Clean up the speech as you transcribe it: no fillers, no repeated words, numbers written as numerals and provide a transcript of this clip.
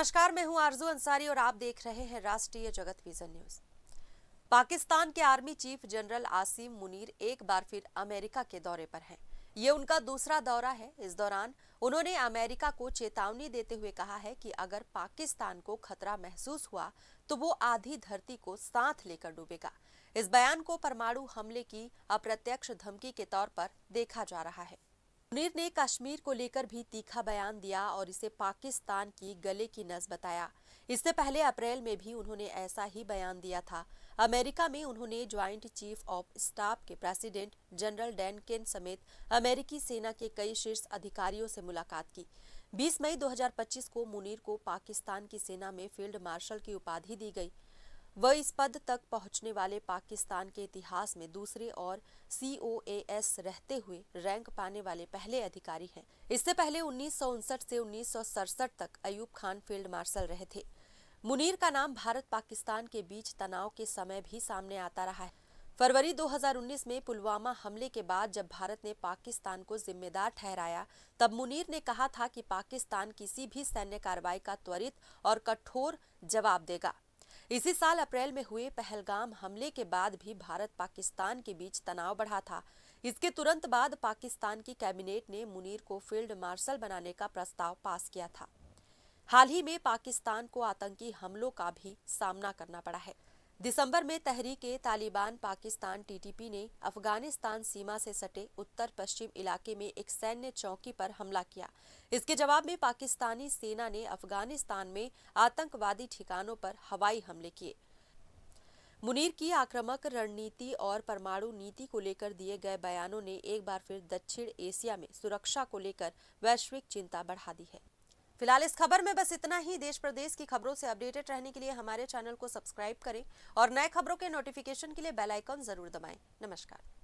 नमस्कार, मैं हूं आरजू अंसारी और आप देख रहे हैं राष्ट्रीय जगत विजन न्यूज। पाकिस्तान के army chief general Asim Munir एक बार फिर अमेरिका के दौरे पर हैं। ये उनका दूसरा दौरा है। इस दौरान उन्होंने अमेरिका को चेतावनी देते हुए कहा है कि अगर पाकिस्तान को खतरा महसूस हुआ तो वो आधी धरती को साथ लेकर डूबेगा। इस बयान को परमाणु हमले की अप्रत्यक्ष धमकी के तौर पर देखा जा रहा है। मुनीर ने कश्मीर को लेकर भी तीखा बयान दिया और इसे पाकिस्तान की गले की नस बताया। इससे पहले अप्रैल में भी उन्होंने ऐसा ही बयान दिया था। अमेरिका में उन्होंने ज्वाइंट चीफ ऑफ स्टाफ के प्रेसिडेंट जनरल डैन केन समेत अमेरिकी सेना के कई शीर्ष अधिकारियों से मुलाकात की। 20 मई 2025 को मुनीर को पाकिस्तान की सेना में फील्ड मार्शल की उपाधि दी गई। वह इस पद तक पहुंचने वाले पाकिस्तान के इतिहास में दूसरे और COAS रहते हुए रैंक पाने वाले पहले अधिकारी हैं। इससे पहले 1959 से 1967 तक अयूब खान फील्ड मार्शल रहे थे। मुनीर का नाम भारत पाकिस्तान के बीच तनाव के समय भी सामने आता रहा है। फरवरी 2019 में पुलवामा हमले के बाद जब भारत ने पाकिस्तान को जिम्मेदार ठहराया, तब मुनीर ने कहा था कि पाकिस्तान किसी भी सैन्य कार्रवाई का त्वरित और कठोर जवाब देगा। इसी साल अप्रैल में हुए पहलगाम हमले के बाद भी भारत पाकिस्तान के बीच तनाव बढ़ा था। इसके तुरंत बाद पाकिस्तान की कैबिनेट ने मुनीर को फील्ड मार्शल बनाने का प्रस्ताव पास किया था। हाल ही में पाकिस्तान को आतंकी हमलों का भी सामना करना पड़ा है। दिसंबर में तहरीक-ए-तालिबान पाकिस्तान TTP ने अफगानिस्तान सीमा से सटे उत्तर पश्चिम इलाके में एक सैन्य चौकी पर हमला किया। इसके जवाब में पाकिस्तानी सेना ने अफगानिस्तान में आतंकवादी ठिकानों पर हवाई हमले किए। मुनीर की आक्रामक रणनीति और परमाणु नीति को लेकर दिए गए बयानों ने एक बार फिर दक्षिण एशिया में सुरक्षा को लेकर वैश्विक चिंता बढ़ा दी है। फिलहाल इस खबर में बस इतना ही। देश प्रदेश की खबरों से अपडेटेड रहने के लिए हमारे चैनल को सब्सक्राइब करें और नए खबरों के नोटिफिकेशन के लिए बेल आइकन जरूर दबाएं। नमस्कार।